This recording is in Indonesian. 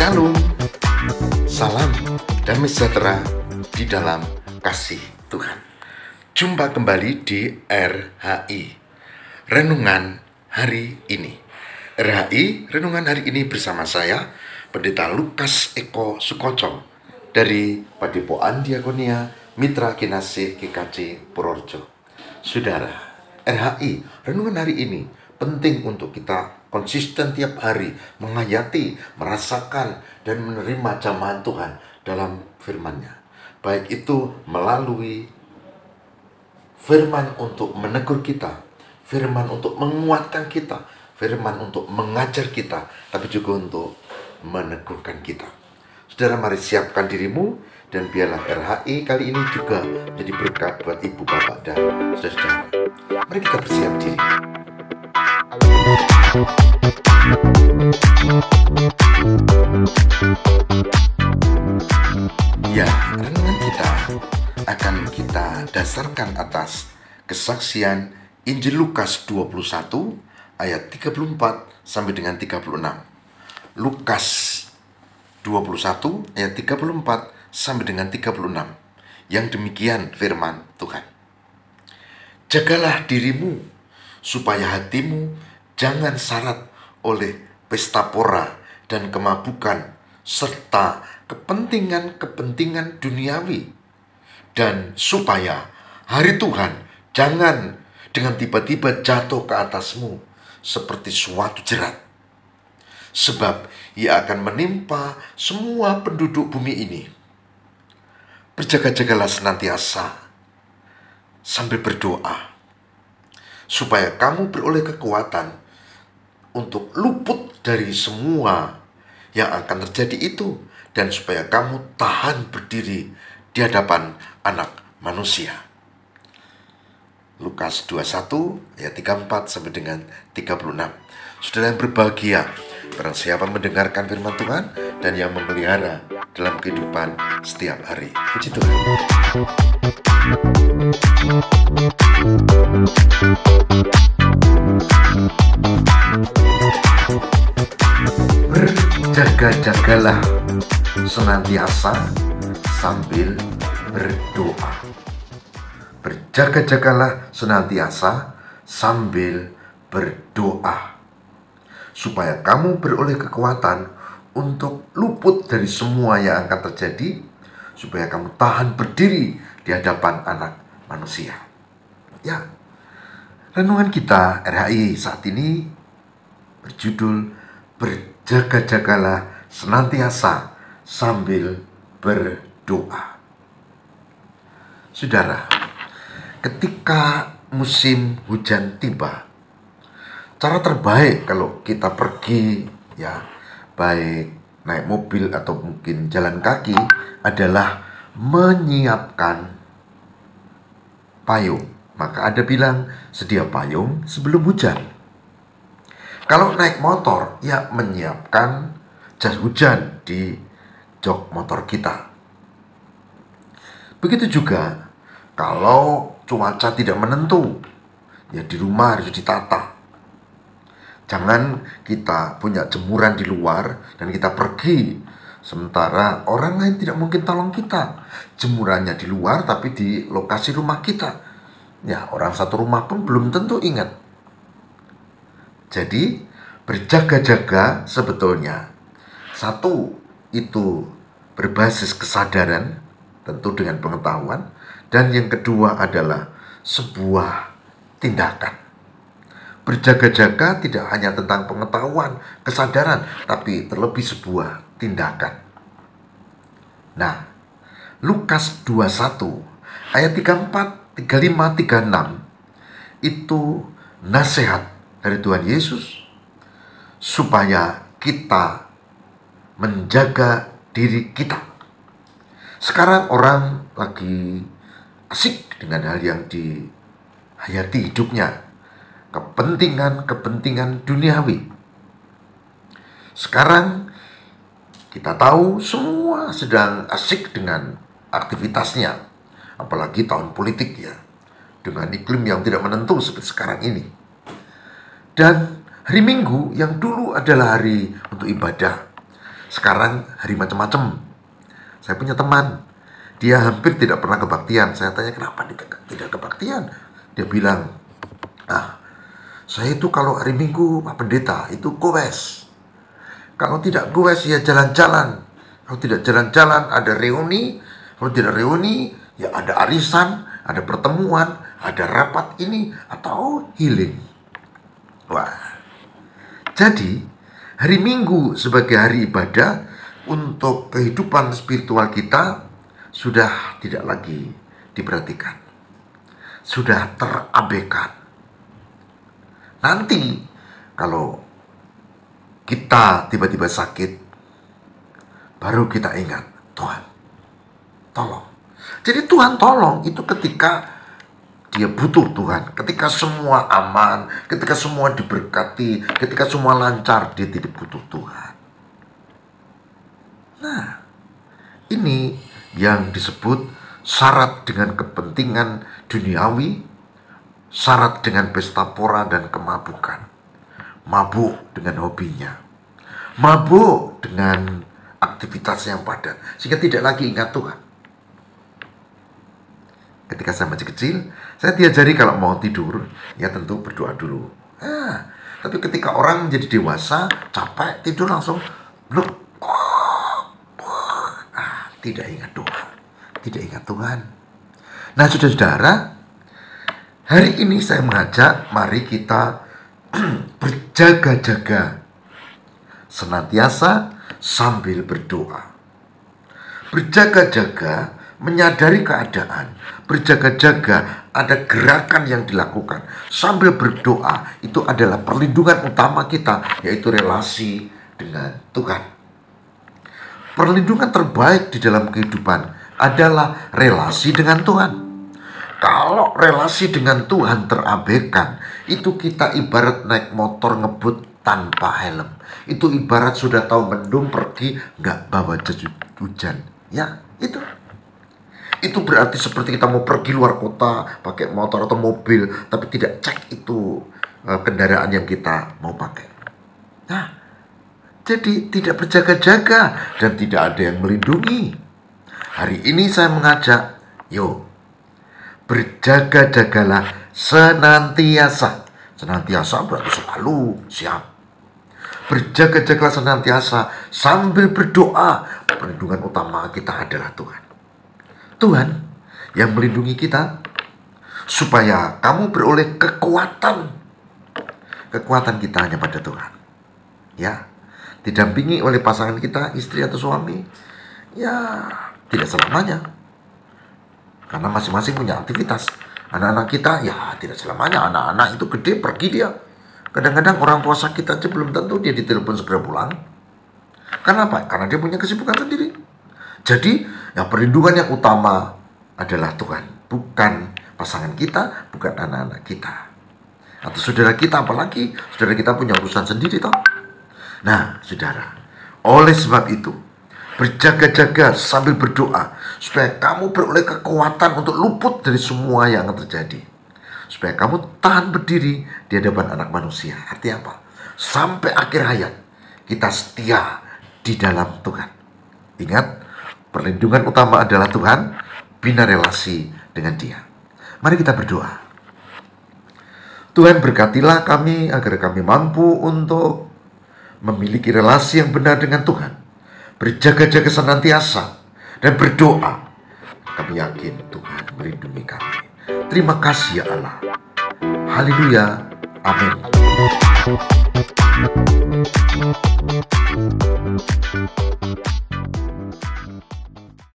Shalom, salam damai sejahtera di dalam kasih Tuhan. Jumpa kembali di RHI, Renungan Hari Ini. RHI, Renungan Hari Ini bersama saya, Pendeta Lukas Eko Sukoco dari Padepokan Diakonia Mitra Kinasih GKJ Purworejo. Saudara, RHI, Renungan Hari Ini penting untuk kita konsisten tiap hari menghayati, merasakan, dan menerima jamahan Tuhan dalam firman-Nya. Baik itu melalui firman untuk menegur kita, firman untuk menguatkan kita, firman untuk mengajar kita, tapi juga untuk meneguhkan kita. Saudara, mari siapkan dirimu, dan biarlah RHI kali ini juga jadi berkat buat ibu, bapak, dan saudara-saudara. Mari kita bersiap diri. Ya, renungan kita akan kita dasarkan atas kesaksian Injil Lukas 21 ayat 34 sampai dengan 36. Lukas 21 ayat 34 sampai dengan 36. Yang demikian firman Tuhan. Jagalah dirimu supaya hatimu jangan syarat oleh pesta pora dan kemabukan serta kepentingan-kepentingan duniawi, dan supaya hari Tuhan jangan dengan tiba-tiba jatuh ke atasmu seperti suatu jerat, sebab ia akan menimpa semua penduduk bumi ini. Berjaga-jagalah senantiasa sambil berdoa, supaya kamu beroleh kekuatan untuk luput dari semua yang akan terjadi itu, dan supaya kamu tahan berdiri di hadapan Anak Manusia. Lukas 21 ayat 34 sampai dengan 36. Saudara yang berbahagia, barang siapa mendengarkan firman Tuhan dan yang memelihara dalam kehidupan setiap hari. Puji Tuhan. Berjaga-jagalah senantiasa sambil berdoa. Berjaga-jagalah senantiasa sambil berdoa, supaya kamu beroleh kekuatan untuk luput dari semua yang akan terjadi, supaya kamu tahan berdiri di hadapan Anak Manusia. Ya, renungan kita RHI saat ini berjudul Berjaga-jagalah senantiasa sambil berdoa. Saudara, ketika musim hujan tiba, cara terbaik kalau kita pergi, ya, baik naik mobil atau mungkin jalan kaki, adalah menyiapkan payung. Maka ada bilang, sedia payung sebelum hujan. Kalau naik motor, ya menyiapkan jas hujan di jok motor kita. Begitu juga kalau cuaca tidak menentu, ya di rumah harus ditata. Jangan kita punya jemuran di luar dan kita pergi, sementara orang lain tidak mungkin tolong kita. Jemurannya di luar tapi di lokasi rumah kita. Ya, orang satu rumah pun belum tentu ingat. Jadi, berjaga-jaga sebetulnya, satu, itu berbasis kesadaran, tentu dengan pengetahuan. Dan yang kedua adalah sebuah tindakan. Berjaga-jaga tidak hanya tentang pengetahuan, kesadaran, tapi terlebih sebuah tindakan. Nah, Lukas 21 ayat 34, 35, 36 itu nasihat dari Tuhan Yesus supaya kita menjaga diri kita. Sekarang orang lagi asik dengan hal yang dihayati hidupnya, kepentingan-kepentingan duniawi. Sekarang kita tahu semua sedang asik dengan aktivitasnya, apalagi tahun politik, ya, dengan iklim yang tidak menentu seperti sekarang ini. Dan hari Minggu yang dulu adalah hari untuk ibadah, Sekarang hari macam-macam. Saya punya teman, dia hampir tidak pernah kebaktian. Saya tanya, kenapa tidak kebaktian? Dia bilang, saya itu kalau hari Minggu Pak Pendeta itu goes. Kalau tidak goes ya jalan-jalan. Kalau tidak jalan-jalan ada reuni. Kalau tidak reuni ya ada arisan, ada pertemuan, ada rapat ini atau healing. Wah. Jadi hari Minggu sebagai hari ibadah untuk kehidupan spiritual kita sudah tidak lagi diperhatikan. Sudah terabaikan. Nanti kalau kita tiba-tiba sakit, baru kita ingat, Tuhan, tolong. Jadi Tuhan tolong itu ketika dia butuh Tuhan. Ketika semua aman, ketika semua diberkati, ketika semua lancar, dia tidak butuh Tuhan. Nah, ini yang disebut syarat dengan kepentingan duniawi, syarat dengan pesta pora dan kemabukan. Mabuk dengan hobinya, mabuk dengan aktivitas yang padat, sehingga tidak lagi ingat Tuhan. Ketika saya masih kecil, saya diajari kalau mau tidur, ya tentu berdoa dulu. Tapi ketika orang menjadi dewasa, capek, tidur langsung tidak ingat doa, tidak ingat Tuhan. Nah, saudara-saudara, hari ini saya mengajak, mari kita berjaga-jaga senantiasa sambil berdoa. Berjaga-jaga, menyadari keadaan. Berjaga-jaga, ada gerakan yang dilakukan sambil berdoa. Itu adalah perlindungan utama kita, yaitu relasi dengan Tuhan. Perlindungan terbaik di dalam kehidupan adalah relasi dengan Tuhan. Kalau relasi dengan Tuhan terabaikan, itu kita ibarat naik motor ngebut tanpa helm. Itu ibarat sudah tahu mendung pergi nggak bawa jas hujan. Ya, itu berarti seperti kita mau pergi luar kota pakai motor atau mobil, tapi tidak cek itu kendaraan yang kita mau pakai. Nah, jadi tidak berjaga-jaga dan tidak ada yang melindungi. Hari ini saya mengajak, yuk, berjaga-jagalah senantiasa. Senantiasa berarti selalu siap. Berjaga-jagalah senantiasa sambil berdoa. Perlindungan utama kita adalah Tuhan. Tuhan yang melindungi kita supaya kamu beroleh kekuatan. Kekuatan kita hanya pada Tuhan. Ya, didampingi oleh pasangan kita, istri atau suami. Ya, tidak selamanya. Karena masing-masing punya aktivitas. Anak-anak kita, ya tidak selamanya. Anak-anak itu gede, pergi dia. Kadang-kadang orang tua sakit aja belum tentu dia ditelepon segera pulang. Karena apa? Karena dia punya kesibukan sendiri. Jadi, yang perlindungan yang utama adalah Tuhan. Bukan pasangan kita, bukan anak-anak kita. Atau saudara kita, apalagi saudara kita punya urusan sendiri toh. Nah, saudara, oleh sebab itu, berjaga-jaga sambil berdoa supaya kamu beroleh kekuatan untuk luput dari semua yang akan terjadi. Supaya kamu tahan berdiri di hadapan anak manusia. Artinya apa? Sampai akhir hayat kita setia di dalam Tuhan. Ingat, perlindungan utama adalah Tuhan, bina relasi dengan Dia. Mari kita berdoa. Tuhan, berkatilah kami agar kami mampu untuk memiliki relasi yang benar dengan Tuhan. Berjaga-jaga senantiasa dan berdoa. Kami yakin Tuhan melindungi kami. Terima kasih ya Allah. Haleluya. Amin.